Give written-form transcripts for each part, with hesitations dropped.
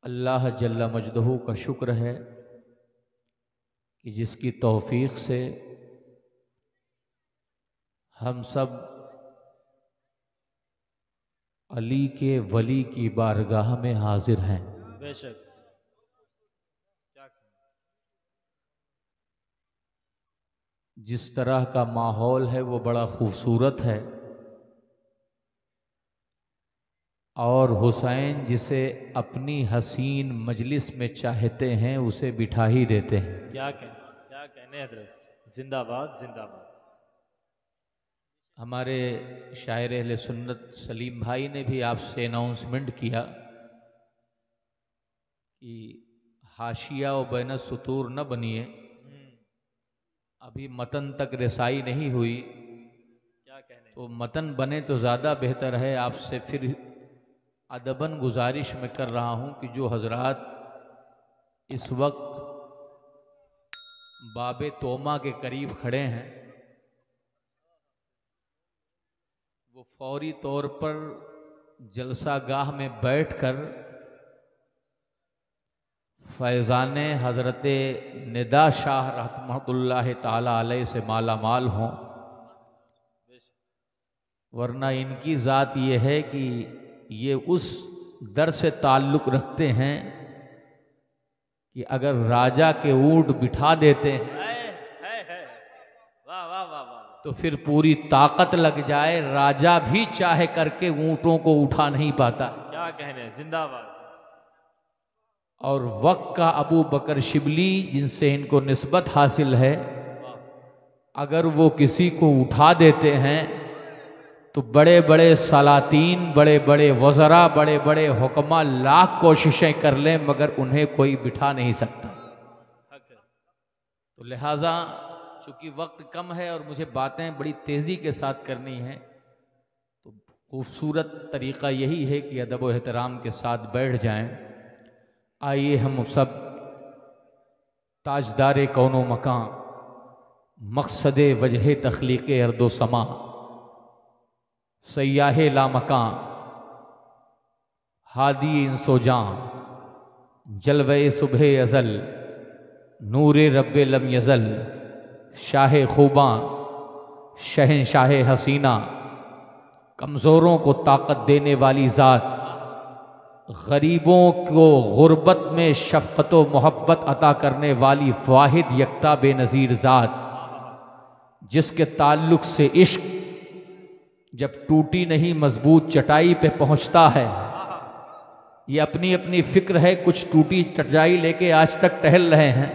अल्लाह जल्ला मजदहू का शुक्र है कि जिसकी तौफीक से हम सब अली के वली की बारगाह में हाजिर हैं। बेशक जिस तरह का माहौल है वो बड़ा खूबसूरत है और हुसैन जिसे अपनी हसीन मजलिस में चाहते हैं उसे बिठा ही देते हैं। क्या कहने हजरत, जिंदाबाद जिंदाबाद। हमारे शायर अहले सुन्नत सलीम भाई ने भी आपसे अनाउंसमेंट किया कि हाशिया व बैन सुतूर न बनिए, अभी मतन तक रसाई नहीं हुई। क्या कहने, तो मतन बने तो ज़्यादा बेहतर है। आपसे फिर अदबन गुजारिश में कर रहा हूँ कि जो हजरात इस वक्त बाबे तोमा के करीब खड़े हैं वो फौरी तौर पर जलसा गाह में बैठकर फैज़ान हज़रत निदा शाह रहमतुल्लाह ताला अलैह से माला माल हों, वरना इनकी ज़ात ये है कि ये उस दर से ताल्लुक़ रखते हैं कि अगर राजा के ऊँट बिठा देते हैं वाह वाह वाह वाह, तो फिर पूरी ताकत लग जाए, राजा भी चाहे करके ऊँटों को उठा नहीं पाता। क्या कहने, जिंदाबाद। और वक्त का अबू बकर शिबली जिनसे इनको निस्बत हासिल है, अगर वो किसी को उठा देते हैं तो बड़े बड़े सलातीन, बड़े बड़े वज़रा, बड़े बड़े हुक्मा लाख कोशिशें कर लें मगर उन्हें कोई बिठा नहीं सकता। तो लिहाजा चूँकि वक्त कम है और मुझे बातें बड़ी तेज़ी के साथ करनी हैं, तो खूबसूरत तरीक़ा यही है कि अदब व एहतराम के साथ बैठ जाएं। आइए हम सब ताजदार कौनो मकां, मकसद वजह तख्लीक़ अर्दो समा, सयाह लामकां, हादी इंसो जां, जलवे सुबह अज़ल, नूरे रब्बे लम यज़ल, शाह खूबां, शहंशाह हसीना, कमज़ोरों को ताकत देने वाली ज़ात, गरीबों को गुर्बत में शफ़क़त व मोहब्बत अता करने वाली वाहिद यकता बेनज़ीर ज़ात, जिसके ताल्लुक़ से इश्क जब टूटी नहीं मजबूत चटाई पे पहुंचता है। ये अपनी अपनी फिक्र है, कुछ टूटी चटाई लेके आज तक टहल रहे हैं।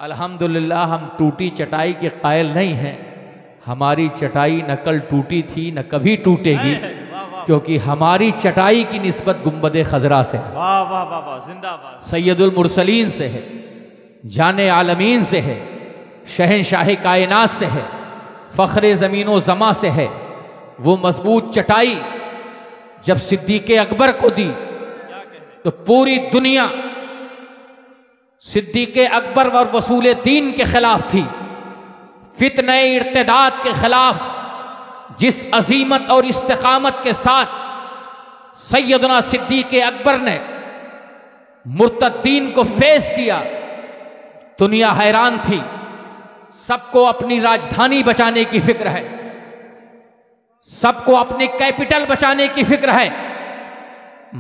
अल्हम्दुलिल्लाह हम टूटी चटाई के कायल नहीं हैं। हमारी चटाई न कल टूटी थी न कभी टूटेगी, क्योंकि हमारी चटाई की निस्बत गुंबद खजरा से है, वाह वाह वाह वाह, जिंदाबाद। सैयदुल मुरसलीन से है, जाने आलमीन से है, शहंशाह कायनात से है, फ़ख्रे ज़मीनो ज़मा से है। वो मजबूत चटाई जब सिद्दीक़ अकबर को दी तो पूरी दुनिया सिद्दीक़ अकबर और वसूल दीन के खिलाफ थी। फितने इर्तिदाद के खिलाफ जिस अजीमत और इस्तिकामत के साथ सैयदना सिद्दीक़ अकबर ने मुर्तद्दीन को फेस किया, दुनिया हैरान थी। सबको अपनी राजधानी बचाने की फिक्र है, सबको अपनी कैपिटल बचाने की फिक्र है,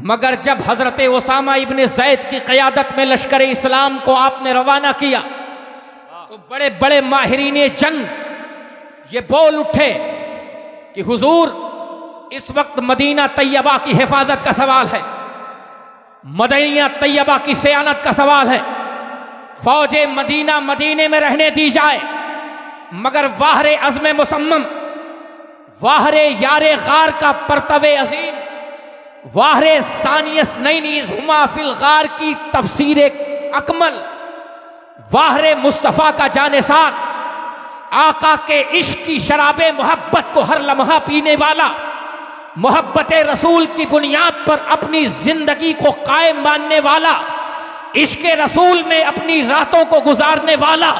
मगर जब हजरत उसामा इब्ने ज़ैद की क़यादत में लश्कर इस्लाम को आपने रवाना किया तो बड़े बड़े माहिरीन जंग ये बोल उठे कि हुजूर इस वक्त मदीना तैयबा की हिफाजत का सवाल है, मदीना तैयबा की सियानत का सवाल है। फौजे मदीना मदीने में रहने दी जाए, मगर वाहरे अज़्म मुसम्मम, वाहरे यारे गार का परतवे अजीम, वाहरे सानियस नैनीज़ हुमा फिल गार की तफसीर अकमल, वाहरे मुस्तफ़ा का जानेसार, आका के इश्क की शराबे मोहब्बत को हर लम्हा पीने वाला, मोहब्बत रसूल की बुनियाद पर अपनी जिंदगी को कायम मानने वाला, इश्क रसूल में अपनी रातों को गुजारने वाला,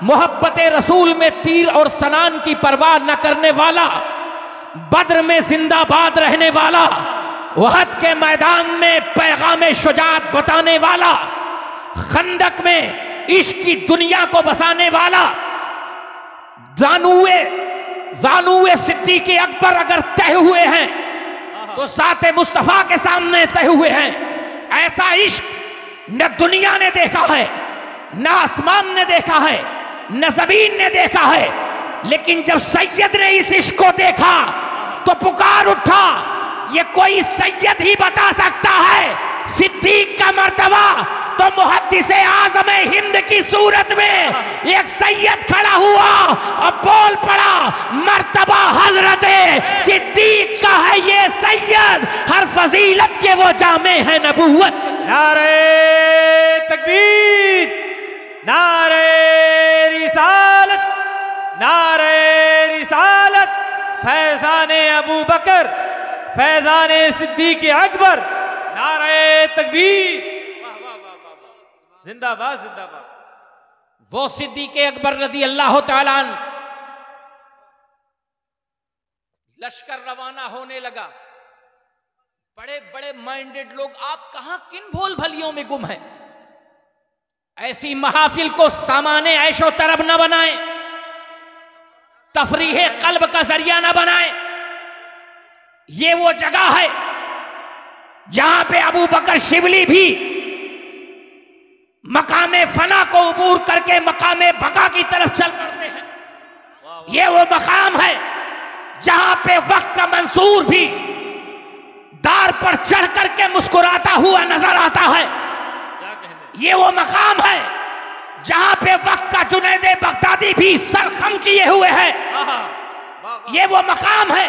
मोहब्बत रसूल में तीर और सनान की परवाह न करने वाला, बद्र में जिंदाबाद रहने वाला, वहद के मैदान में पैगाम शुजाअत बताने वाला, खंदक में इश्क की दुनिया को बसाने वाला, जानूए सिद्दीक़ अकबर अगर तय हुए हैं तो ज़ाते मुस्तफ़ा के सामने तय हुए हैं। ऐसा इश्क न दुनिया ने देखा है, न आसमान ने देखा है, न ज़मीन ने देखा है। लेकिन जब सैयद ने इस इश्क को देखा तो पुकार उठा, ये कोई सैयद ही बता सकता है सिद्दीक का मर्तबा। तो मुहद्दिस आज़म हिंद की सूरत में एक सैयद खड़ा हुआ और बोल पड़ा, मर्तबा हजरत सिद्दीक का है ये सैयद, हर फजीलत के वो जामे है नबूवत। नारे तकबीर, नारे रिसालत, नारे रिसालत, फैज़ाने अबू बकर, फैज़ाने सिद्दीक़ अकबर, नारे तकबीर, जिंदाबाद जिंदाबाद। वो सिद्दीक़ अकबर रज़ी अल्लाह तआला अन्हु, लश्कर रवाना होने लगा। बड़े बड़े माइंडेड लोग आप कहां किन भूल भलियों में गुम हैं। ऐसी महाफिल को सामाने ऐशो तरब न बनाएं, तफरीह कल्ब का जरिया न बनाएं। ये वो जगह है जहां पे अबू बकर शिबली भी मकामे फना को उबूर करके मकामे बका की तरफ चल पड़ते हैं। ये वो मकाम है जहां पे वक्त का मंसूर भी दार पर चढ़ करके मुस्कुराता हुआ नजर आता है। ये वो मकाम है जहां पे वक्त का जुनैद बगदादी भी सर खम किए हुए है। ये वो मकाम है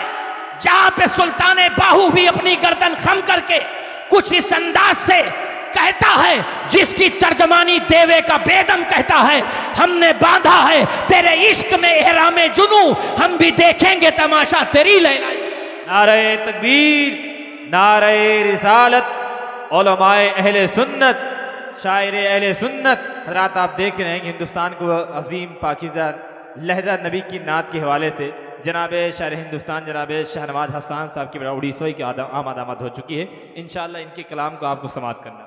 जहां पे सुल्तान बाहू भी अपनी गर्दन खम करके कुछ इस अंदाज से कहता है जिसकी तर्जमानी देवे का बेदम कहता है, हमने बांधा है तेरे इश्क में एहराम जुनू, हम भी देखेंगे तमाशा तेरी लैला। नारे तकबीर, नारे रिसालत, उलमाए अहले सुन्नत, शायर अहले सुन्नत हज़रात, आप देख रहे हैं कि हिंदुस्तान को अजीम पाकीज़ा लहजा नबी की नात के हवाले से जनाब शायर हिंदुस्तान जनाब शहनवाज हसन साहब की उड़ीसोई की आमद हो चुकी है। इंशाअल्लाह इनके कलाम को आपको समाअत करना।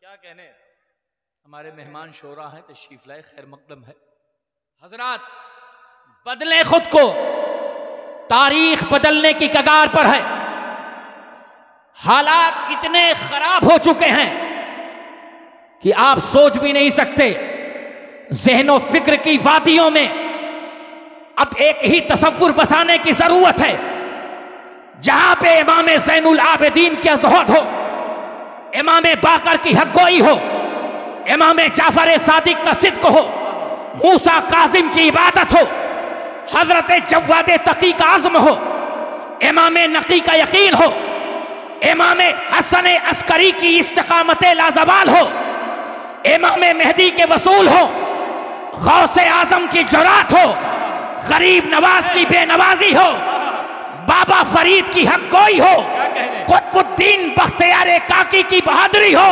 क्या कहने, हमारे मेहमान शोरा हैं, तशरीफ लाए, खैर मकदम है। हजरात, बदले खुद को, तारीख बदलने की कगार पर है। हालात इतने खराब हो चुके हैं कि आप सोच भी नहीं सकते। ज़हनो फिक्र की वादियों में अब एक ही तसव्वुर बसाने की जरूरत है जहां पे इमाम ज़ैनुल आबिदीन का ज़ुहद हो, इमाम बाकर की हक़गोई हो, इमाम जाफर सादिक का सिद्क़ हो, मूसा काज़िम की इबादत हो, हजरत जव्वाद तकी का आज़म हो, इमाम नकी का यकीन हो, इमाम हसन अस्करी की इस्तिक़ामत लाज़वाल हो, इमाम मेहदी के वसूल हो, गौसे आज़म की जुरात हो, गरीब नवाज की बेनवाजी हो, बाबा फरीद की हक़गोई हो, कुतुबुद्दीन बख्तियार काकी की बहादुरी हो,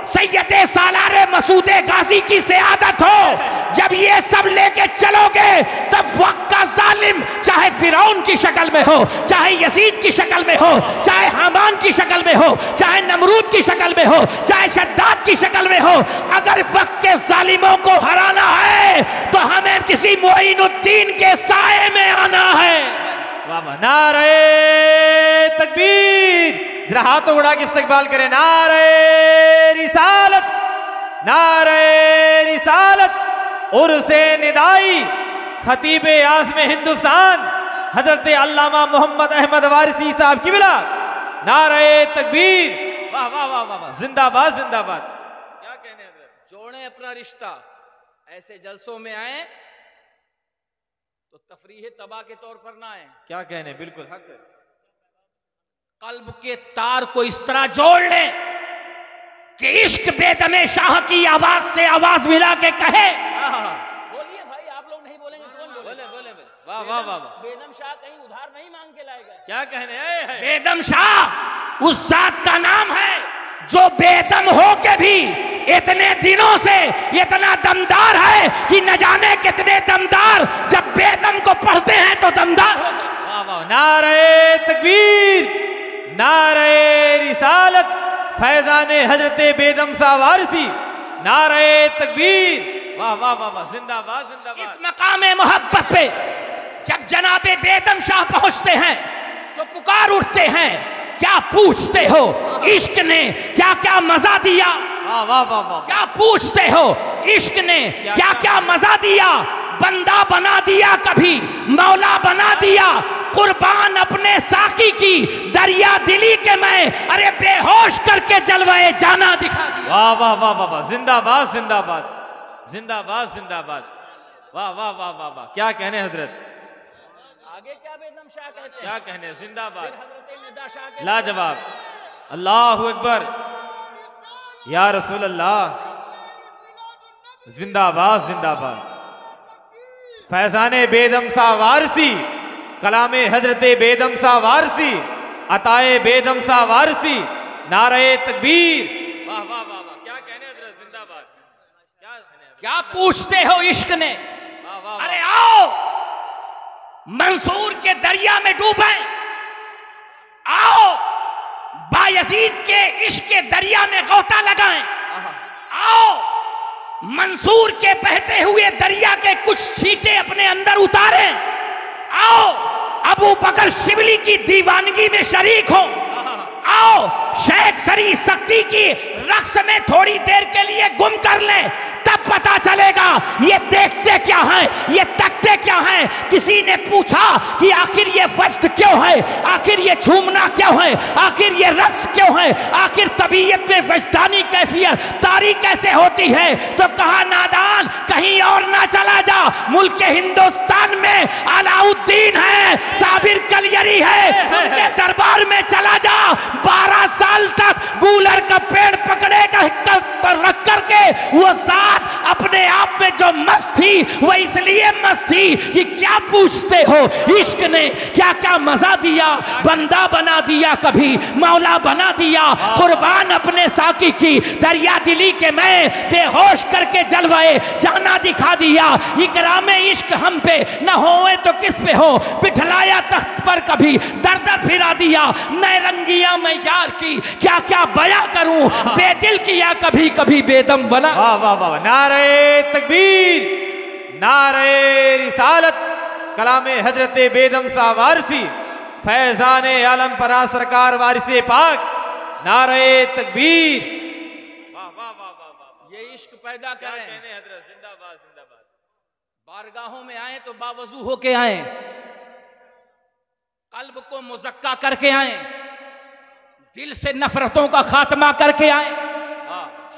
सैयदे सालारे मसूदे गाजी की सियादत हो। जब ये सब लेके चलोगे तब वक्त का जालिम चाहे फिरौन की शक्ल में हो, चाहे यजीद की शक्ल में हो, चाहे हामान की शक्ल में हो, चाहे नमरूद की शक्ल में हो, चाहे शद्दाद की शक्ल में हो, अगर वक्त के जालिमों को हराना है तो हमें किसी मोइनुद्दीन के साए में आना है। नारे तकबीर, जरा हाथों उड़ा के इस्तकबाल करें। नारे रिसालत, नारे रिसालत, उर्से निदाई खतीब आज़म हिंदुस्तान हजरत अल्लामा मोहम्मद अहमद वारिसी साहब की बिला। नारे तकबीर, वाह वाह वाह वाह, जिंदाबाद जिंदाबाद। क्या कहने हैं, जोड़ें अपना रिश्ता। ऐसे जलसों में आए तो तफरीह तबाह के तौर पर ना आए। क्या कहने, बिल्कुल हक है। कल्ब के तार को इस तरह जोड़ लें कि इश्क बेदमे शाह की आवाज से आवाज मिला के कहे। बोलिए भाई, आप लोग नहीं बोलेंगे कौन बोले? बोले वाह वाह वाह। बेदम शाह कहीं उधार नहीं मांग के लाएगा। क्या कहने, बेदम शाह उस जात का नाम है जो बेदम हो के भी इतने दिनों से इतना दमदार है कि न जाने कितने दमदार जब बेदम को पढ़ते हैं तो दमदार होगा। नारे तकबीर, नारे रिसालत, फैजाने हजरते बेदम सा वारसी, नारे तकबीर। वाह वाह वाह वाह, जिंदाबाद जिंदाबाद। इस मकामे मोहब्बत पे जब जनाबे बेदम शाह पहुंचते हैं तो पुकार उठते हैं, क्या पूछते हो इश्क ने क्या क्या मजा दिया। वाह वाह वाह वाह, क्या पूछते हो इश्क ने क्या क्या मजा दिया। बंदा बना दिया कभी मौला बना दिया, कुर्बान अपने साकी की दरिया दिली के मैं, अरे बेहोश करके जलवाए जाना दिखा दिया। वाह वाह वाह वाह वाह, जिंदाबाद जिंदाबाद जिंदाबाद जिंदाबाद। वाह वाह वाह वाह वाह, क्या कहने हजरत, आगे क्या बेदम शाह कहते हैं, क्या कहने, जिंदाबाद, हजरत निदा शाह के लाजवाब। अल्लाहु अकबर, या रसूल अल्लाह, जिंदाबाद जिंदाबाद। फैजाने बेदम सा वारसी, कलामे हजरते बेदम सा वारसी, अताए बेदम सा वारसी, नारे तकबीर। वाह वाह वाह वाह, क्या कहने हजरत, जिंदाबाद। क्या कहने, क्या पूछते हो इश्क ने, वाह वाह वाह। अरे आओ मंसूर के दरिया में डूबे, आओ बायजीद के इश्क के दरिया में गोता लगाएं, आओ मंसूर के बहते हुए दरिया के कुछ छींटे अपने अंदर उतारें, आओ अबू बकर शिबली की दीवानगी में शरीक हो, आओ शेख सरी शक्ति की रक्स में थोड़ी देर के लिए गुम कर ले, तब पता चलेगा ये देखते क्या हैं, ये तकते क्या हैं। किसी ने पूछा कि आखिर ये वजद क्यों है, आखिर ये झूमना क्यों है, आखिर ये रक्स क्यों है, आखिर तबीयत में वजदानी कैफियत तारी कैसे होती है। तो कहा नादान कहीं और ना चला जा, मुल्क हिंदुस्तान में अलाउद्दीन है, साबिर कलियरी है, उनके दरबार में चला जा। 12 साल तक गूलर का पेड़ पकड़े का रख करके वो साथ अपने आप में जो मस्त थी वो इसलिए मस्त थी कि क्या पूछते हो इश्क ने क्या क्या मजा दिया। बंदा बना दिया कभी मौला बना दिया, कुर्बान अपने साकी की दरिया दिली के मैं, बेहोश करके जलवाए जाना दिखा दिया। इकरामे इश्क हम पे न होए तो किस पे हो, बिठलाया तख्त पर कभी दर दर फिरा दिया। नए रंगिया मैं यार की क्या क्या बया करूं, बेदिल किया कभी कभी बेदम बना। वाह वाह वाह, नारे तकबीर, नारे रिसालत, कलामे हजरते बेदम सा वारसी, फैजाने आलम परा सरकार वारिसे पाक, नारे तकबीर। वाह वाह वाह वाह वाह, ये इश्क पैदा करें हजरत, जिंदाबाद जिंदाबाद। बारगाहों में आए तो बावजू होके आए, कल्ब को मुज़क्का करके आए, दिल से नफरतों का खात्मा करके आए,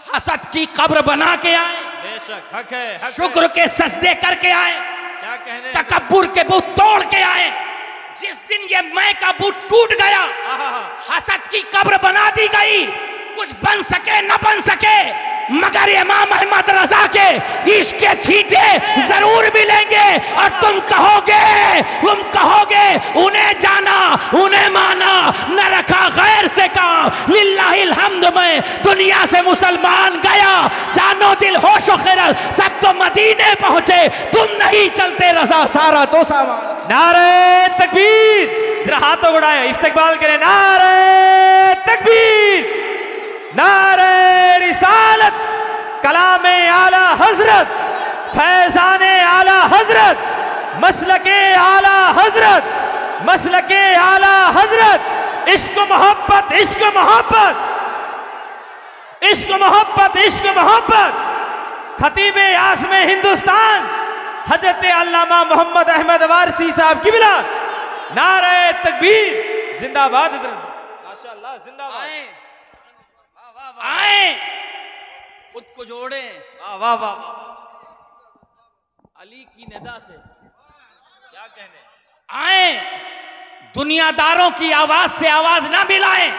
हसद की कब्र बना के आए, बेशक हक है, हक शुक्र है। के सजदे करके आए, क्या कहने, तकब्बुर के बुत तोड़ के आए। जिस दिन ये मैं का बुत टूट गया, हसद की कब्र बना दी गई, कुछ बन सके न बन सके मगर इमाम अहमद रजा के इश्क के छींटे जरूर मिलेंगे। और तुम कहोगे उन्हें जाना उन्हें माना, न रखा गैर से काम, लिल्लाहिल हम्द में दुनिया से मुसलमान गया, जानो दिल होशो खिरल सब तो मदीने पहुंचे, तुम नहीं चलते रजा सारा तो सामान। नारे तकबीर, जरा हाथों उड़ाए, इस्तेकबाल करें, नारे तकबीर, नारे रिसालत, कलामे आला हजरत, फैजाने आला हजरत, मसलके आला हजरत, मसलके आला हजरत। इश्क मोहब्बत, इश्क मोहब्बत, इश्क मोहब्बत, इश्क मोहब्बत। खतीबे आसमे हिंदुस्तान हजरत अल्लामा मोहम्मद अहमद वारसी साहब की बिला, नारे तकबीर, जिंदाबाद माशाअल्लाह, जिंदाबाद। आए खुद को जोड़े, वाह वाह वाह, अली की निदा से क्या कहने, आए दुनियादारों की आवाज से आवाज ना मिलाएं,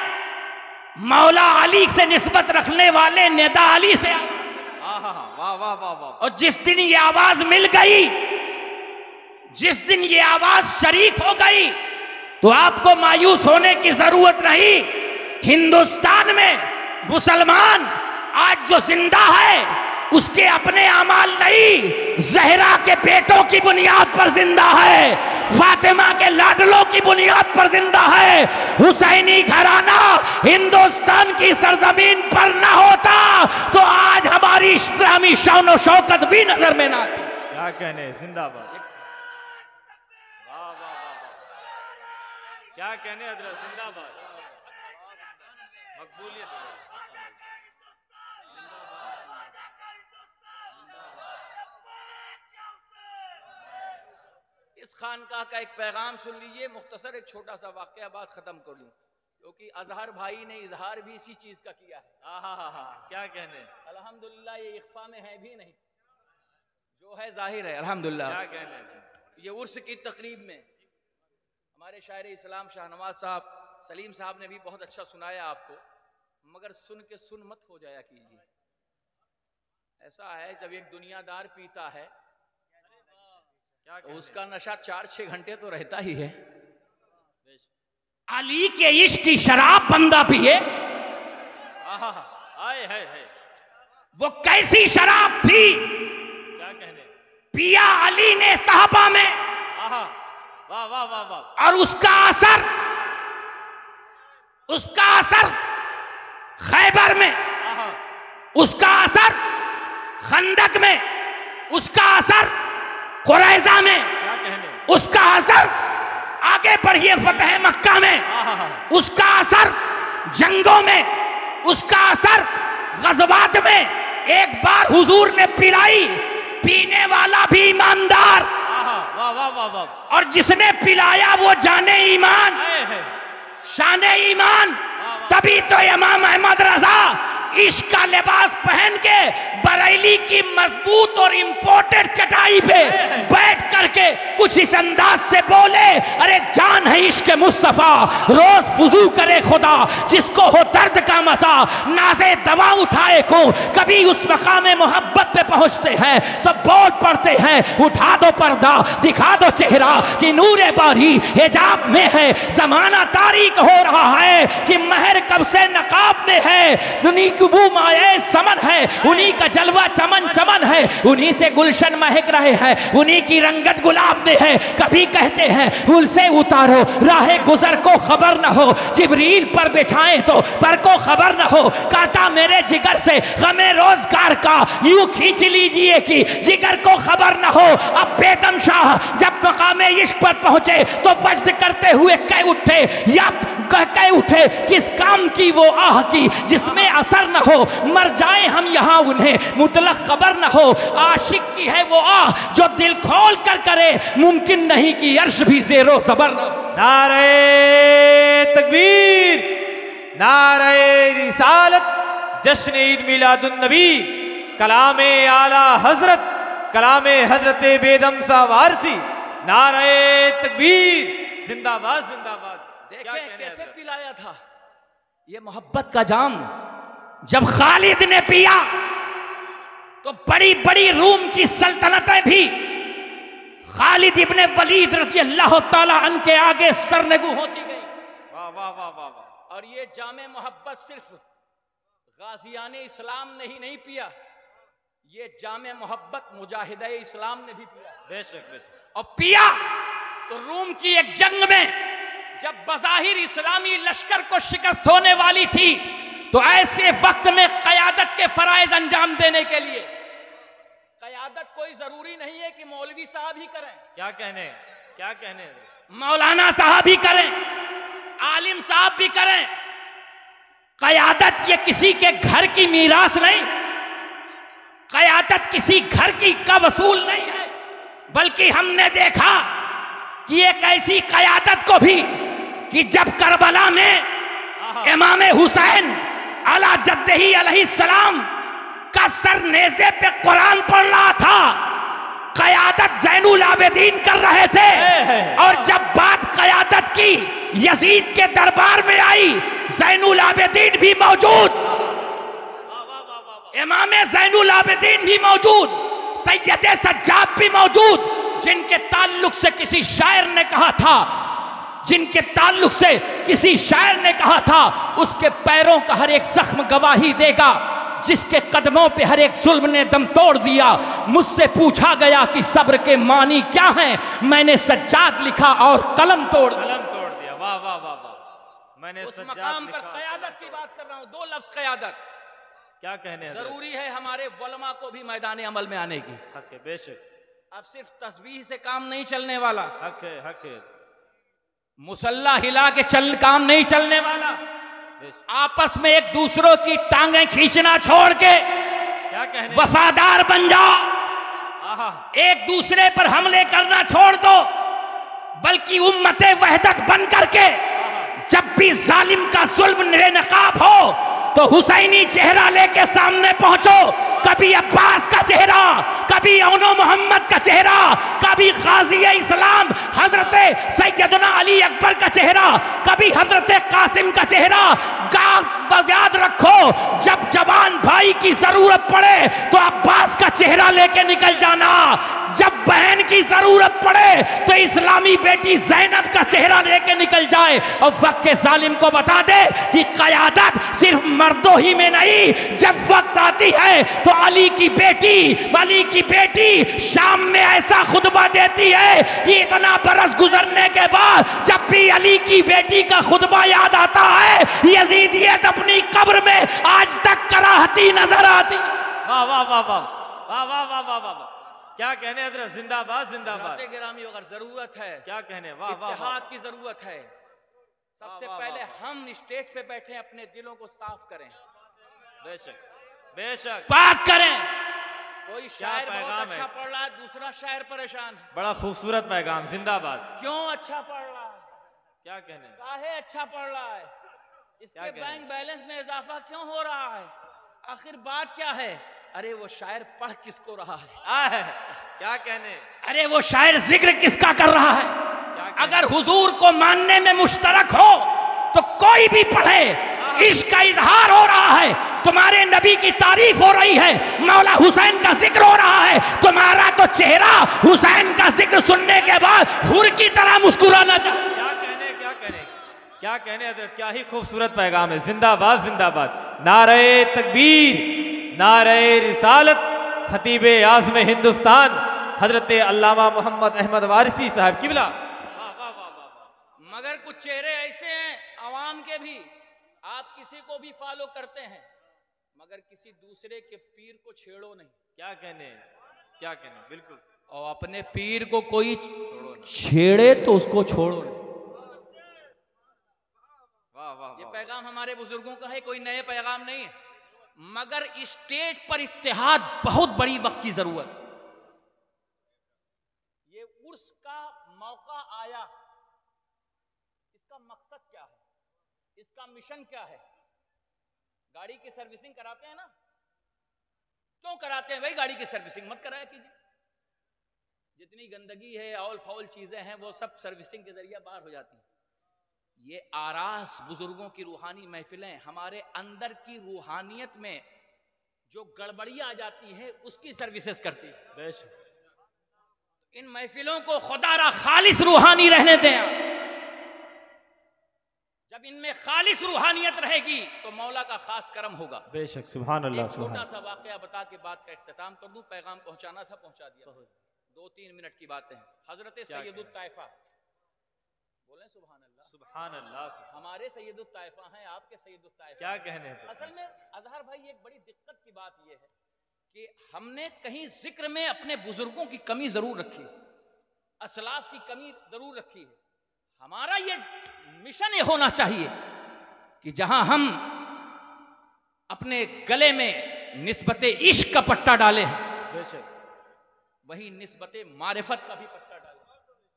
मौला अली से निस्बत रखने वाले निदा अली से। वाह वाह वाह वाह। और जिस दिन ये आवाज मिल गई, जिस दिन ये आवाज शरीक हो गई, तो आपको मायूस होने की जरूरत नहीं। हिंदुस्तान में मुसलमान आज जो जिंदा है उसके अपने अमाल नहीं, जहरा के बेटों की बुनियाद पर जिंदा है, फातिमा के लाडलों की बुनियाद पर जिंदा है, हुसैनी घराना हिंदुस्तान की सरजमीन पर न होता तो आज हमारी इस्लामी शान और शौकत भी नजर में ना आती। क्या कहने, जिंदाबाद। वाह वाह वाह, क्या कहने हजरत, जिंदाबाद। मकबूलियत इस खानकाह का एक पैगाम सुन लीजिए, मुख्तसर एक छोटा सा वाकया बात खत्म कर लूं, क्योंकि अजहर भाई ने इजहार भी इसी चीज का किया है। क्या कहने, अल्हम्दुलिल्लाह ये इख्फा में है भी नहीं, जो है जाहिर है अल्हम्दुलिल्लाह। क्या कहने, ये उर्स की तकरीब में हमारे शायर इस्लाम शाहनवाज साहब सलीम साहब ने भी बहुत अच्छा सुनाया आपको, मगर सुन के सुन मत हो जाया कीजिए। ऐसा है जब एक दुनियादार पीता है तो उसका नशा 4-6 घंटे तो रहता ही है। अली के इश्क की शराब बंदा पिए, वो कैसी शराब थी? क्या कहने, पिया अली ने साहबा में, वाह वाह वाह वाह, और उसका असर खैबर में, उसका असर खंदक में, उसका असर कुरैजा में, क्या कहने, उसका असर आगे बढ़िए फतेह मक्का में, उसका असर जंगों में, उसका असर गज़वात में। एक बार हुजूर ने पिलाई, पीने वाला भी ईमानदार, वाह वाह वाह वाह, और जिसने पिलाया वो जाने ईमान, शाने ईमान। तभी तो इमाम अहमद रजा इश्क का लिबास पहन के बरेली की मजबूत और इंपोर्टेड चटाई पे बैठ करके कुछ इस अंदाज से बोले, अरे जान है इश्क मुस्तफा, रोज वुजू करे खुदा, जिसको हो दर्द का मसा नाज़े दवा उठाए को। कभी उस मकाम मोहब्बत पे पहुंचते हैं तो बोल पड़ते हैं, उठा दो पर्दा, दिखा दो चेहरा कि नूरे बारी हिजाब में है। जमाना तारीक हो रहा है कि महर कब से नकाब में है, दुनिया की वो माए समन है, उन्हीं का जलवा चमन चमन है, उन्हीं से गुलशन महक रहे हैं, उन्हीं की रंगत गुलाब में है। कभी कहते हैं फूल से उतारो राहे गुजर को खबर न हो, जिब्रील पर बिछाएं तो पर को खबर न हो। काटा मेरे जिगर से गमे रोजगार का, यूं खींच लीजिए कि जिगर को खबर न हो। अब बेदम शाह जब मकामे इश्क पर पहुंचे तो वज्द करते हुए कह उठे, या कह उठे किस काम की वो आह की जिसमें असर न हो, मर जाए हम यहाँ उन्हें मुतलक खबर न हो। आशिक की है वो आह जो दिल खोल कर करे, मुमकिन नहीं कि अर्श भी ज़ेरो ज़बर न हो। नारे तकबीर, नारे रिसालत, जश्न ईद मिलादुन नबी, कलामे आला हजरत, कलामे हजरत बेदम सा वारसी, नारे तकबीर, जिंदाबाद जिंदाबाद। देखें कैसे पिलाया था ये मोहब्बत का जाम। जब खालिद ने पिया तो बड़ी बड़ी रूम की सल्तनतें भी खालिद इब्ने वलीद रज़ी अल्लाह ताला अन्हु के आगे सरनगू होती गई। वाह वाह वाह वाह वाह। और ये जामे मोहब्बत सिर्फ गाजियाने इस्लाम ने ही नहीं पिया, ये जामे मोहब्बत मुजाहिदे इस्लाम ने भी पिया। बेशक बेशक। और पिया तो रूम की एक जंग में जब बज़ाहिर इस्लामी लश्कर को शिकस्त होने वाली थी, तो ऐसे वक्त में क़यादत के फराइज अंजाम देने के लिए, क़यादत कोई जरूरी नहीं है कि मौलवी साहब ही करें, क्या कहने, क्या कहने, मौलाना साहब ही करें, आलिम साहब भी करें। क़यादत ये किसी के घर की मीरास नहीं, क़यादत किसी घर की का वसूल नहीं है, बल्कि हमने देखा कि एक ऐसी क़यादत को भी कि जब करबला में इमाम हुसैन अला जद्दही अलैहिस्सलाम का सर नेज़े पे कुरान पढ़ रहा था, क़यादत ज़ैनुल आबिदीन कर रहे थे। और जब बात क़यादत की यजीद के दरबार में आई, ज़ैनुल आबिदीन भी मौजूद, इमाम ज़ैनुल आबिदीन भी मौजूद, सैयद सज्जाद भी मौजूद, जिनके ताल्लुक से किसी शायर ने कहा था, जिनके ताल्लुक से किसी शायर ने कहा था, उसके पैरों का हर एक जख्म गवाही देगा, जिसके कदमों पे हर एक जुल्म ने दम तोड़ दिया। मुझसे पूछा गया कि सब्र के मानी क्या हैं, मैंने सज्जाद लिखा और कलम तोड़ दिया। वाह वाह वाह वाह। मैंने उस मकाम पर क़यादत की बात कर रहा हूँ। 2 लफ्ज क़यादत। क्या कहने जरूरी है हमारे उलमा को भी मैदान अमल में आने की। हक है, बेशक। अब सिर्फ तस्बीह से काम नहीं चलने वाला, हक है, हक है। मुसल्ला हिला के काम नहीं चलने वाला। आपस में एक दूसरों की टांगें खींचना छोड़ के क्या कहने, वफादार बन जाओ। एक दूसरे पर हमले करना छोड़ दो, बल्कि उम्मते वहदत बन करके जब भी जालिम का जुल्म निरनकाब हो तो हुसैनी चेहरा लेके सामने पहुंचो। कभी अब्बास का चेहरा, कभी औनो मोहम्मद का चेहरा, कभी गाजी इस्लाम हजरत सैयदना अली अकबर का चेहरा, कभी हजरत कासिम का चेहरा। याद रखो, जब जवान भाई की जरूरत पड़े तो अब्बास का चेहरा लेके निकल जाना, जब बहन की जरूरत पड़े तो इस्लामी बेटी ज़ैनब का चेहरा लेके निकल जाए। और वक्त के जालिम को बता दे कि क़यादत सिर्फ मर्दों ही में नहीं, जब वक्त आती है तो अली की बेटी शाम में ऐसा खुतबा देती है कि इतना बरस गुजरने के बाद जब भी अली की बेटी का खुतबा याद आता है, यजीदियत अपनी कब्र में आज तक कराहती नजर आती। वाह वाह वाह वाह वाह वाह वाह वाह वाह, क्या कहने हज़रत, जिंदाबाद जिंदाबाद। गिरामी अगर जरूरत है, क्या कहने, वाह वाह, इत्तेहाद की जरूरत है। सबसे पहले हम स्टेज पे बैठे अपने दिलों को साफ करें, बेशक बेशक पाक करें। कोई शायर पैगाम बहुत अच्छा है। पढ़ रहा है, दूसरा शायर परेशान है। बड़ा खूबसूरत पैगाम, जिंदाबाद। क्यों अच्छा पढ़ रहा है, क्या कहने, काहे अच्छा पढ़ रहा है, इसके बैंक बैलेंस में इजाफा क्यों हो रहा है, आखिर बात क्या है। अरे वो शायर पढ़ किसको रहा है, क्या कहने, अरे वो शायर जिक्र किसका कर रहा है। अगर हुजूर को मानने में मुश्तरक हो तो कोई भी पढ़े, इश्क का इजहार हो रहा है, तुम्हारे नबी की तारीफ हो रही है, मौला हुसैन का जिक्र हो रहा है, तुम्हारा तो चेहरा हुसैन का जिक्र सुनने के बाद हुर की तरह मुस्कुराना चाहिए। क्या कहने, क्या कहने, क्या कहने हज़रत, क्या ही खूबसूरत पैगाम है। जिंदाबाद जिंदाबाद। नारे तकबीर, नारे रिसालत, खतीब आज़म हिंदुस्तान हजरत अल्लामा मोहम्मद अहमद वारिसी साहब किबला। मगर कुछ चेहरे ऐसे हैं अवाम के भी, आप किसी को भी फॉलो करते हैं मगर किसी दूसरे के पीर को छेड़ो नहीं। क्या कहने, क्या कहने, बिल्कुल। और अपने पीर को कोई छेड़े तो उसको छोड़ो नहीं। वाह वाह, ये पैगाम हमारे बुजुर्गों का है, कोई नए पैगाम नहीं है। मगर स्टेज पर इत्तेहाद बहुत बड़ी वक्त की जरूरत। ये उर्स का मौका आया, इसका मकसद क्या है, इसका मिशन क्या है। गाड़ी की सर्विसिंग कराते हैं ना, क्यों कराते हैं भाई, गाड़ी की सर्विसिंग मत कराया कीजिए। जितनी गंदगी है, औल फौल चीजें हैं, वो सब सर्विसिंग के जरिए बाहर हो जाती हैं। ये आरास बुजुर्गों की रूहानी महफिलें हमारे अंदर की रूहानियत में जो गड़बड़ियां आ जाती हैं उसकी सर्विसेज करती है। इन महफिलों को खुदारा खालिस रूहानी रहने दें। जब इनमें खालिस रूहानियत रहेगी तो मौला का खास करम होगा। बेशक, सुभान अल्लाह। छोटा सा वाकया बता के बात का इख्तिताम कर दूं, पैगाम पहुंचाना था पहुंचा दिया। 2-3 मिनट की बातें हैं। हजरत सैयदुत ताइफा, बोले सुभान अल्लाह। सुभान अल्लाह। हमारे सैयदुत ताइफा हैं, आपके सैयदुत ताइफा क्या कहने हैं। असल में अजहर भाई एक बड़ी दिक्कत की बात यह है कि हमने कहीं जिक्र में अपने बुजुर्गों की कमी जरूर रखी है, असलाफ की कमी जरूर रखी है। हमारा ये मिशन ये होना चाहिए कि जहां हम अपने गले में निस्बते इश्क का पट्टा डाले हैं, वही निस्बते मारिफत का भी पट्टा डाले।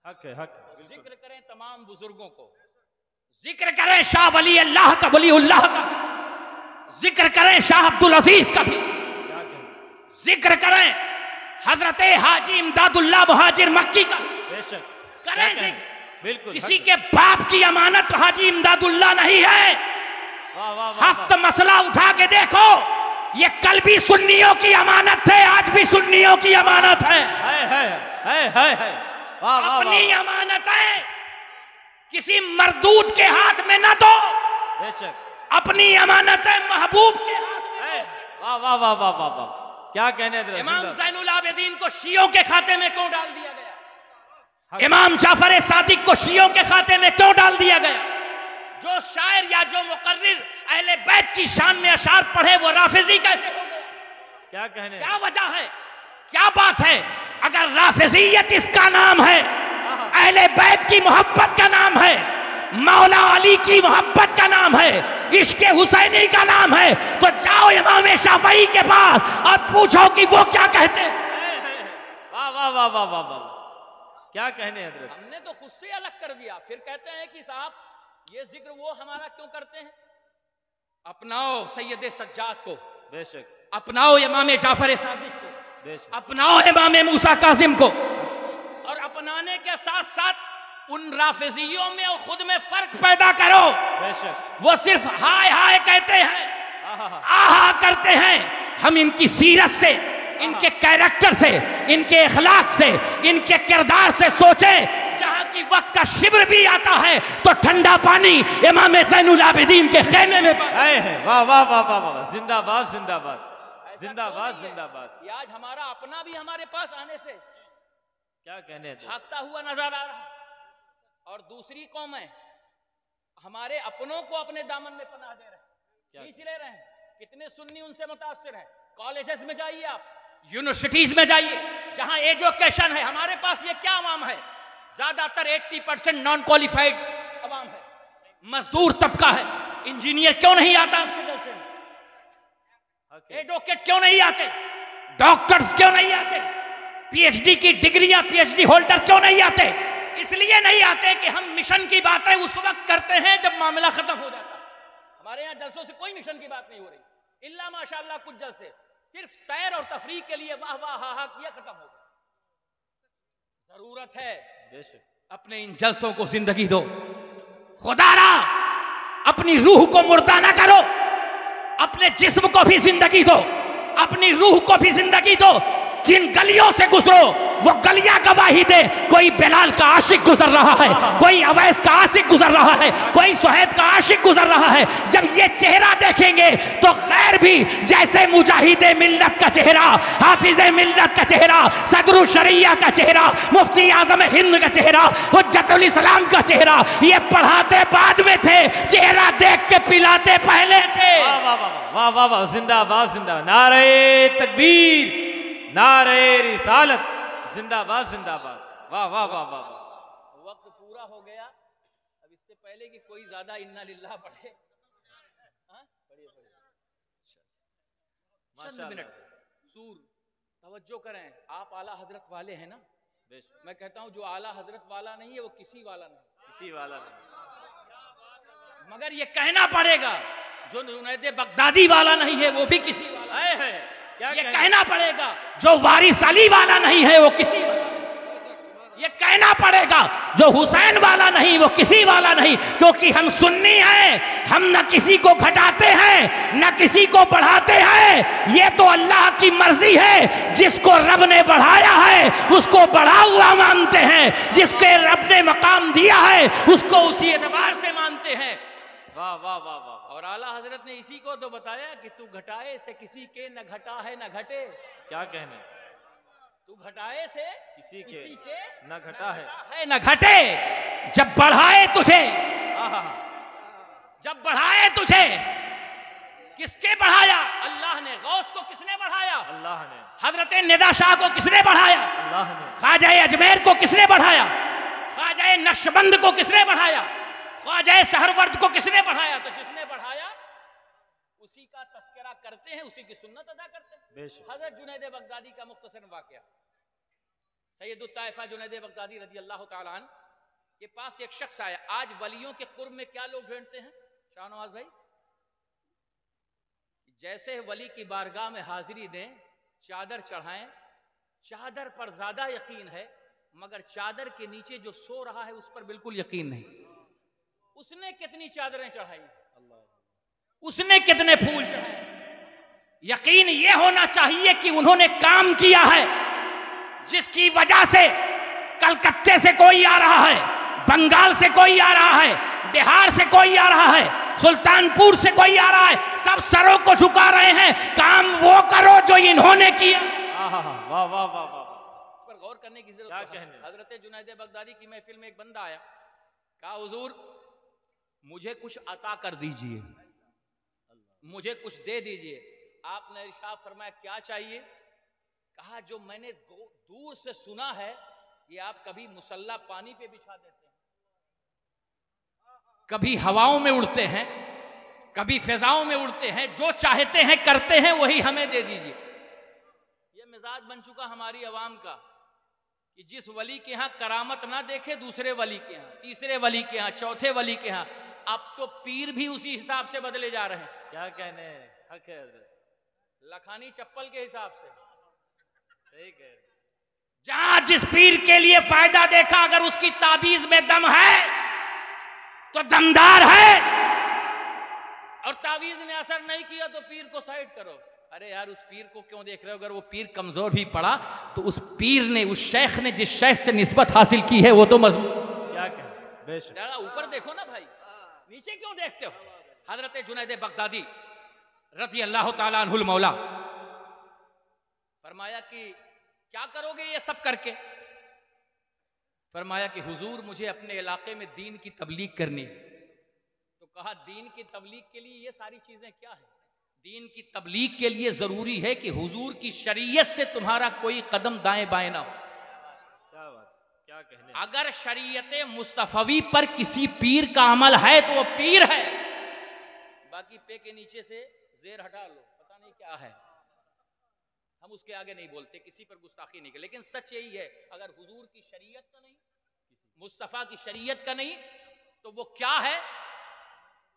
हक है, हक। जिक्र करें तमाम बुजुर्गों को, जिक्र करें शाह वली अल्लाह का, वलीउल्लाह का, जिक्र करें शाह अब्दुल अजीज का भी, जिक्र करें हजरत हाजी इमदादुल्लाह मुहाजिर मक्की का। करें जिक्र। बिल्कुल। किसी के बाप की अमानत हाजी इमदादुल्लाह नहीं है। हफ्त मसला उठा के देखो, ये कल भी सुन्नियों की अमानत है, आज भी सुन्नियों की अमानत है। अपनी अमानतें किसी मरदूद के हाथ में न दो, अपनी अमानतें महबूब के हाथ में दो। वाह वाह वाह वाह वाह वाह, क्या कहने। इमाम ज़ैनुल आबिदीन को शियों के खाते में क्यों डाल दिया गया, इमाम जाफर सादिक को शियों के खाते में क्यों डाल दिया गया। जो जो शायर या जो मुकर्रिर अहले बैत की शान में अशार पढ़े वो राफिजी कैसे हो गया? क्या कहने, क्या वजह है, क्या बात है? अगर राफिजियत इसका नाम है, अहले बैत की मोहब्बत का नाम है, मौला अली की मोहब्बत का नाम है, इश्क हुसैनी का नाम है, तो जाओ इमाम शाफई के पास और पूछो कि वो क्या कहते हैं। वाह वाह वाह वाह वाह वाह, क्या कहने हजरत। हमने तो खुद से अलग कर दिया, फिर कहते हैं कि साहब ये जिक्र वो हमारा क्यों करते हैं? अपनाओ सैयद सज्जाद को, बेशक, अपनाओ इमाम जाफर सादिक को, बेशक, अपनाओ इमाम मूसा काजिम को, और अपनाने के साथ साथ उन राफिजियों में और खुद में फर्क पैदा करो। बेशक, वो सिर्फ हाय हाय कहते हैं, आहा करते हैं। हम इनकी सीरत से, इनके कैरेक्टर से, इनके अखलाक से, इनके किरदार से सोचे। जहां की वक्त का शिब्र भी आता है तो ठंडा पानी इमाम ज़ैनुल आबिदीन के खेमे में है। वाह वाह वाह वाह वाह, जिंदाबाद जिंदाबाद जिंदाबाद जिंदाबाद। आज हमारा अपना भी हमारे पास आने से क्या कहने भागता हुआ नजर आ रहा, और दूसरी कौम है हमारे अपनों को अपने दामन में पनाह दे रहे हैं, खींच ले रहे हैं। कितने सुन्नी उनसे मुतासिर हैं। कॉलेजेस में जाइए आप, यूनिवर्सिटीज में जाइए, जहां एजुकेशन है। हमारे पास ये क्या अवाम है? ज्यादातर 80% नॉन क्वालिफाइड अवाम है, मजदूर तबका है। इंजीनियर क्यों नहीं आता आपके जलसे में? एडवोकेट क्यों नहीं आते? डॉक्टर्स क्यों नहीं आते? पीएचडी की डिग्रियां, पीएचडी होल्डर क्यों नहीं आते? इसलिए नहीं आते कि हम मिशन की बातें उस वक्त करते हैं जब मामला खत्म हो जाता है। हमारे यहाँ जलसों से कोई मिशन की बात नहीं हो रही, इल्ला माशाअल्लाह कुछ जलसे सिर्फ सैर और तफरीह के लिए वाह वाह हा हा किया, खत्म हो गया। जरूरत है अपने इन जलसों को जिंदगी दो। खुदारा अपनी रूह को मुर्दा ना करो, अपने जिस्म को भी जिंदगी दो, अपनी रूह को भी जिंदगी दो। जिन गलियों से गुजरो वो गलियां गवाही दे। कोई बिलाल का आशिक गुजर रहा है, कोई अवैस का आशिक गुजर रहा है, कोई सुहैब का आशिक गुजर रहा है। जब ये चेहरा देखेंगे तो खैर भी जैसे मुजाहिदे मिल्लत का चेहरा, हाफिजे मिल्लत का चेहरा, सदरुल शरिया का चेहरा, मुफ्ती आजम हिंद का चेहरा, हुज्जतुल इस्लाम का चेहरा, ये पढ़ाते बाद में थे, चेहरा देख के पिलाते पहले थे। वाह वाह वाह वाह वाह वाह, जिंदाबाद जिंदाबाद, नारे तकबीर, नारे रिसालत, जिंदाबाद जिंदाबाद। वाह वाह वाह वाह। वक्त पूरा हो गया, अब इससे पहले कि कोई ज्यादा इन्ना लिल्लाह पढ़े, चंद मिनट सूर तवज्जो करें। आप आला हजरत वाले हैं ना? मैं कहता हूं जो आला हजरत वाला नहीं है वो किसी वाला नहीं, किसी वाला नहीं। मगर ये कहना पड़ेगा जो जुनैद बगदादी वाला नहीं है वो भी किसी वाला है। ये कहना पड़ेगा जो वारिस अली वाला नहीं है वो किसी वाला नहीं। ये कहना पड़ेगा जो हुसैन वाला नहीं वो किसी वाला नहीं, क्योंकि हम सुन्नी हैं। हम न किसी को घटाते हैं न किसी को बढ़ाते हैं। ये तो अल्लाह की मर्जी है। जिसको रब ने बढ़ाया है उसको बढ़ा हुआ मानते हैं, जिसके रब ने मकाम दिया है उसको उसी एतबार से मानते हैं। वाह वाह वाह वाह। और आला हजरत ने इसी को तो बताया कि तू घटाए से किसी के न घटा है न घटे। क्या कहने, तू घटाए से किसी के न घटा है न घटे। जब बढ़ाए तुझे, जब बढ़ाए तुझे, किसके बढ़ाया? अल्लाह ने। गौस को किसने बढ़ाया? अल्लाह ने। हजरत निदा शाह को किसने बढ़ाया? अल्लाह ने। ख्वाजा अजमेर को किसने बढ़ाया? ख्वाजा नक्शबंद को किसने बढ़ाया? ख्वाजा सहरवर्द को किसने बढ़ाया? तो जिसने बढ़ाया उसी का तस्करा करते हैं, उसी की सुन्नत अदा करते हैं। हजरत जुनैद बगदादी का मुख्तसर वाकया, सैयदुत ताइफा जुनैद बगदादी रज़ी अल्लाह ताला अन्हु के पास एक शख्स आया। आज वलियों के कुर्ब में क्या लोग ढूंढते हैं शाहनवाज भाई? जैसे वली की बारगाह में हाजिरी दें, चादर चढ़ाएं, चादर पर ज्यादा यकीन है मगर चादर के नीचे जो सो रहा है उस पर बिल्कुल यकीन नहीं। उसने कितनी चादरें चढ़ाई, उसने कितने फूल चढ़ाए, यकीन यह होना चाहिए कि उन्होंने काम किया है जिसकी वजह से कलकत्ते से कोई आ रहा है, बंगाल से कोई आ रहा है, बिहार से कोई आ रहा है, सुल्तानपुर से कोई आ रहा है, सब सरों को झुका रहे हैं। काम वो करो जो इन्होंने किया। वाह वाह वाह वाह। इस पर गौर करने की जरूरत है। हजरत जुनैद बगदादी की महफिल में एक बंदा आया, कहा हुजूर मुझे कुछ अता कर दीजिए, मुझे कुछ दे दीजिए। आपने इरशाद फरमाया क्या चाहिए? कहा जो मैंने दूर से सुना है कि आप कभी मुसल्ला पानी पे बिछा देते हैं, कभी हवाओं में उड़ते हैं, कभी फिजाओं में उड़ते हैं, जो चाहते हैं करते हैं, वही हमें दे दीजिए। ये मिजाज बन चुका हमारी अवाम का कि जिस वली के यहाँ करामत ना देखे दूसरे वली के यहाँ, तीसरे वली के यहाँ, चौथे वली के यहाँ। अब तो पीर भी उसी हिसाब से बदले जा रहे हैं। क्या कहने हक है, लखानी चप्पल के हिसाब से। ठीक है, जहां जिस पीर के लिए फायदा देखा, अगर उसकी ताबीज में दम है तो दमदार है, और ताबीज ने असर नहीं किया तो पीर को साइड करो। अरे यार उस पीर को क्यों देख रहे हो? अगर वो पीर कमजोर भी पड़ा तो उस पीर ने, उस शेख ने जिस शेख से निस्बत हासिल की है वो तो मजबूत। क्या कहें, ऊपर देखो ना भाई, नीचे क्यों देखते हो? हजरत जुनैद बगदादी रज़ी अल्लाह ताला अन्हुल मौला फरमाया कि क्या करोगे ये सब करके? फरमाया कि हुजूर मुझे अपने इलाके में दीन की तबलीग करनी। तो कहा दीन की तबलीग के लिए ये सारी चीजें क्या है? दीन की तबलीग के लिए जरूरी है कि हुजूर की शरीयत से तुम्हारा कोई कदम दाएं बाएं ना हो। क्या बात, क्या कहने। अगर शरीयत मुस्तफवी पर किसी पीर का अमल है तो वो पीर है। बाकी पे के नीचे से जेर हटा लो, पता नहीं क्या है, हम उसके आगे नहीं बोलते, किसी पर गुस्ताखी नहीं कर। लेकिन सच यही है, अगर हुजूर की शरीयत का नहीं, मुस्तफा की शरीयत का नहीं, तो वो क्या है?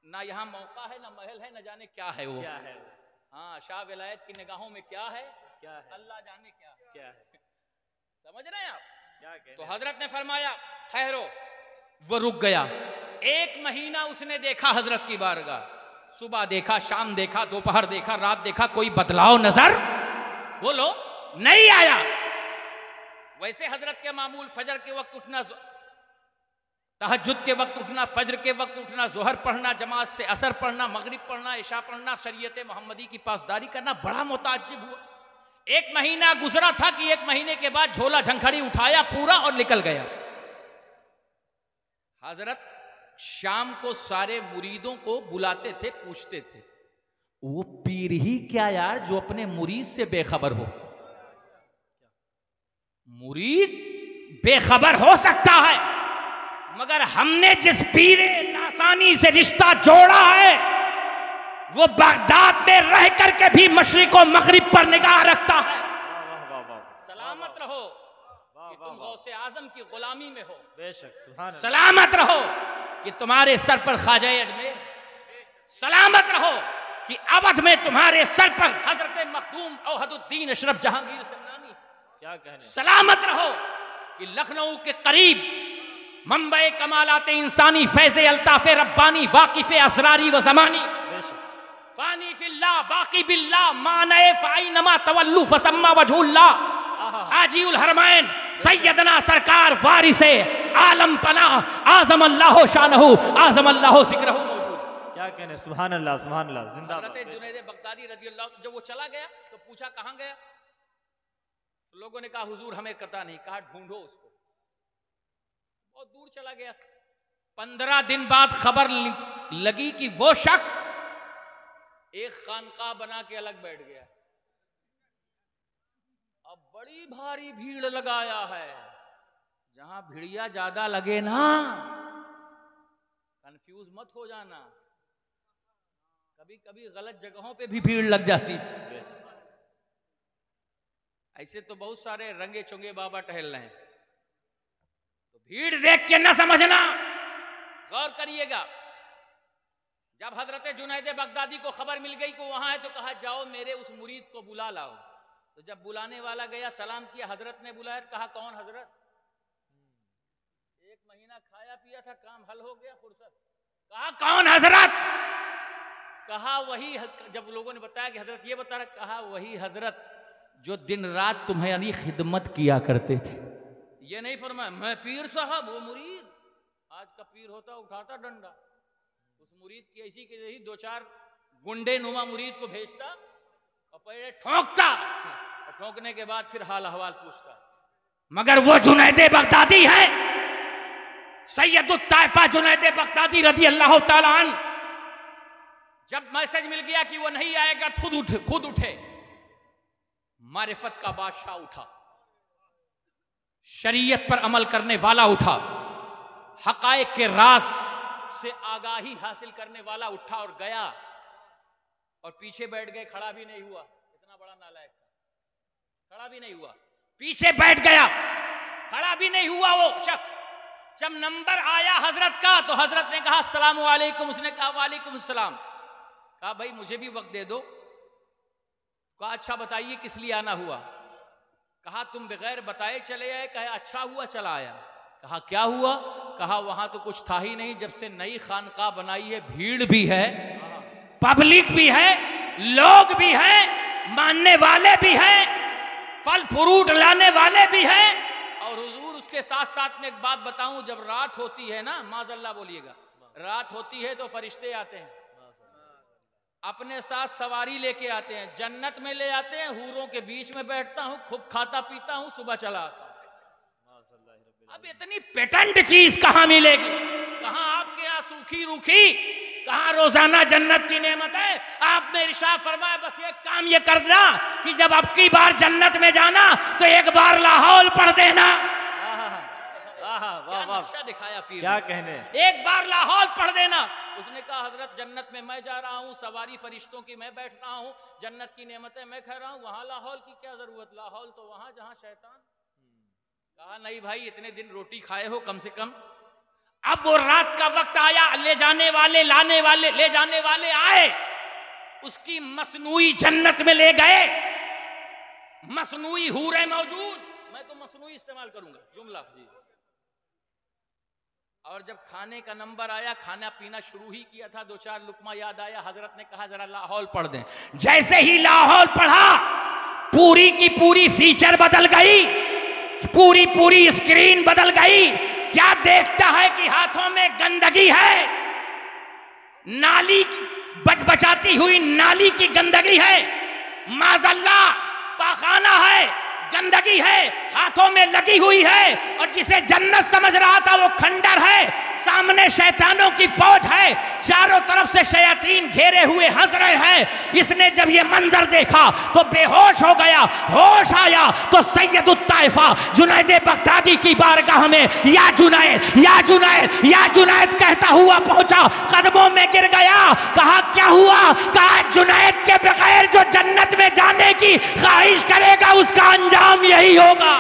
ना यहाँ मौका है, ना महल है, ना जाने क्या है वो। क्या है? हाँ, शाह विलायत की निगाहों में क्या है, क्या है, अल्लाह जाने क्या है। समझ रहे हैं आप? क्या कहने? तो हजरत ने फरमाया ठहरो। वो रुक गया। 1 महीना उसने देखा हजरत की बारगाह। सुबह देखा, शाम देखा, दोपहर देखा, रात देखा, कोई बदलाव नजर बोलो नहीं आया। वैसे हजरत के मामूल फजर के वक्त उठना, तहज्जुद के वक्त उठना, फजर के वक्त उठना, जोहर पढ़ना, जमात से असर पढ़ना, मगरिब पढ़ना, इशा पढ़ना, शरीयत मोहम्मदी की पासदारी करना। बड़ा मुताज्जिब हुआ। 1 महीना गुजरा था कि 1 महीने के बाद झोला झंखड़ी उठाया पूरा और निकल गया। हजरत शाम को सारे मुरीदों को बुलाते थे, पूछते थे, वो पीर ही क्या यार जो अपने मुरीद से बेखबर हो? मुरीद बेखबर हो सकता है, मगर हमने जिस पीरे नासानी से रिश्ता जोड़ा है वो बगदाद में रह करके भी मशरिक और मगरिब पर निगाह रखता है। सलामत रहो कि तुम गौसे आजम की गुलामी में हो। बेशक, सुभान अल्लाह। सलामत रहो कि तुम्हारे सर पर ख्वाजा अजमेर, सलामत रहो कि अवध में तुम्हारे सर पर हजरत मखदूम औहदुद्दीन अशरफ जहांगीर समनानी, क्या कहने। सलामत रहो कि लखनऊ के करीब मंबई कमालाते इंसानी फैज़े अल्ताफ़े रब्बानी वाकिफ़े असरारी व ज़मानी फानी फिल्लाह बाकी बिल्लाह माने फ़ाई नमा तवल्लु फसम्मा वजहुल्लाह हाजीउल हरमैन सैयदना सरकार वारिसे आलम पना आज़म अल्लाह शानहु आज़म अल्लाह ज़िक्रहु मौजूद। क्या कहने, सुभान अल्लाह, सुभान अल्लाह, जिंदाबाद। हज़रत जुनैद बगदादी रज़ी अल्लाह, जब वो चला गया तो पूछा कहाँ गया? तो लोगों ने कहा हुजूर हमें पता नहीं। कहा ढूंढो उसको। बहुत दूर चला गया। 15 दिन बाद खबर लगी कि वो शख्स एक खानकाह बना के अलग बैठ गया। अब बड़ी भारी भीड़ लगाया है। जहां भीड़िया ज्यादा लगे ना, कंफ्यूज मत हो जाना, कभी कभी गलत जगहों पे भी भीड़ लग जाती। ऐसे तो बहुत सारे रंगे चुंगे बाबा टहल रहे हैं, तो भीड़ देख के ना समझना, गौर करिएगा। जब हजरत जुनैद बगदादी को खबर मिल गई कि वहां है, तो कहा जाओ मेरे उस मुरीद को बुला लाओ। तो जब बुलाने वाला गया, सलाम किया, हजरत ने बुलाया। कहा कौन हजरत? 1 महीना खाया पिया था, काम हल हो गया, फुर्सत। कहा कौन हजरत? कहा वही। जब लोगों ने बताया कि हजरत ये बता रहा, कहा वही हजरत जो दिन रात तुम्हारी खिदमत किया करते थे। ये नहीं फरमाया मैं पीर साहब, वो मुरीद। आज का पीर होता उठाता डंडा, उस मुरीद की ऐसी की यही 2-4 गुंडे नुमा मुरीद को भेजता और पहले ठोंकता, और ठोंकने के बाद फिर हाल अहवाल पूछता। मगर वो जुनैद बगदादी है सैयदुत ताइफा जुनैद बगदादी रज़ी अल्लाह ताला अन्हु, जब मैसेज मिल गया कि वो नहीं आएगा, खुद उठे, मारिफत का बादशाह उठा, शरीयत पर अमल करने वाला उठा, हकायक के राज से आगाही हासिल करने वाला उठा और गया और पीछे बैठ गए, खड़ा भी नहीं हुआ। इतना बड़ा नालायक था, खड़ा भी नहीं हुआ, पीछे बैठ गया, खड़ा भी नहीं हुआ वो शख्स। जब नंबर आया हजरत का तो हजरत ने कहा अस्सलाम वालेकुम, उसने कहा वालेकुम सलाम। कहा भाई मुझे भी वक्त दे दो। कहा अच्छा बताइए किस लिए आना हुआ। कहा तुम बगैर बताए चले आए। कहा अच्छा हुआ चला आया। कहा क्या हुआ। कहा वहां तो कुछ था ही नहीं, जब से नई खानकाह बनाई है भीड़ भी है, पब्लिक भी है, लोग भी हैं, मानने वाले भी हैं, फल फ्रूट लाने वाले भी हैं। और हुजूर उसके साथ साथ में एक बात बताऊं, जब रात होती है ना, माज़अल्लाह बोलिएगा, रात होती है तो फरिश्ते आते हैं, अपने साथ सवारी लेके आते हैं, जन्नत में ले आते हैं, हूरों के बीच में बैठता हूं, खूब खाता पीता हूं, सुबह चला आता हूं। अब इतनी पेटेंट चीज कहां मिलेगी, कहां आपके यहाँ सूखी रूखी, कहां रोजाना जन्नत की नेमत है। आपने इरशाद फरमाया बस एक काम ये कर देना कि जब अब की बार जन्नत में जाना तो एक बार लाहौल पढ़ देना। क्या नक्शा दिखाया पीर, क्या कहने, एक बार लाहौल पढ़ देना। उसने कहा हजरत जन्नत में मैं जा रहा हूँ, सवारी फरिश्तों की मैं बैठ रहा हूँ, जन्नत की नेमतें मैं खा रहा हूँ, वहां लाहौल की क्या जरूरत, लाहौल तो वहां जहां शैतान। कहा नहीं भाई इतने दिन रोटी खाए हो कम से कम। अब वो रात का वक्त आया, ले जाने वाले लाने वाले, ले जाने वाले आए, उसकी मसनूई जन्नत में ले गए, मसनूई हूरें मौजूद, मैं तो मसनूई इस्तेमाल करूंगा जुमला जी। और जब खाने का नंबर आया, खाना पीना शुरू ही किया था, दो चार लुकमा याद आया, हजरत ने कहा जरा लाहौल पढ़ दें। जैसे ही लाहौल पढ़ा, पूरी की पूरी फीचर बदल गई, पूरी स्क्रीन बदल गई। क्या देखता है कि हाथों में गंदगी है, नाली बचबचाती हुई नाली की गंदगी है, माज़अल्लाह पाखाना है, गंदगी है, हाथों में लगी हुई है, और जिसे जन्नत समझ रहा था वो खंडर है। सामने शैतानों की फौज है, चारों तरफ से शयातीन घेरे हुए हंस रहे हैं। इसने जब ये मंजर देखा तो बेहोश हो गया। होश आया तो सैयदुत ताइफा जुनैद बगदादी की बारगाह में या जुनैद या जुनैद या जुनैद कहता हुआ पहुंचा, कदमों में गिर गया। कहा क्या हुआ। कहा जुनैद के बगैर जो जन्नत में जाने की ख्वाहिश करेगा उसका अंजाम यही होगा।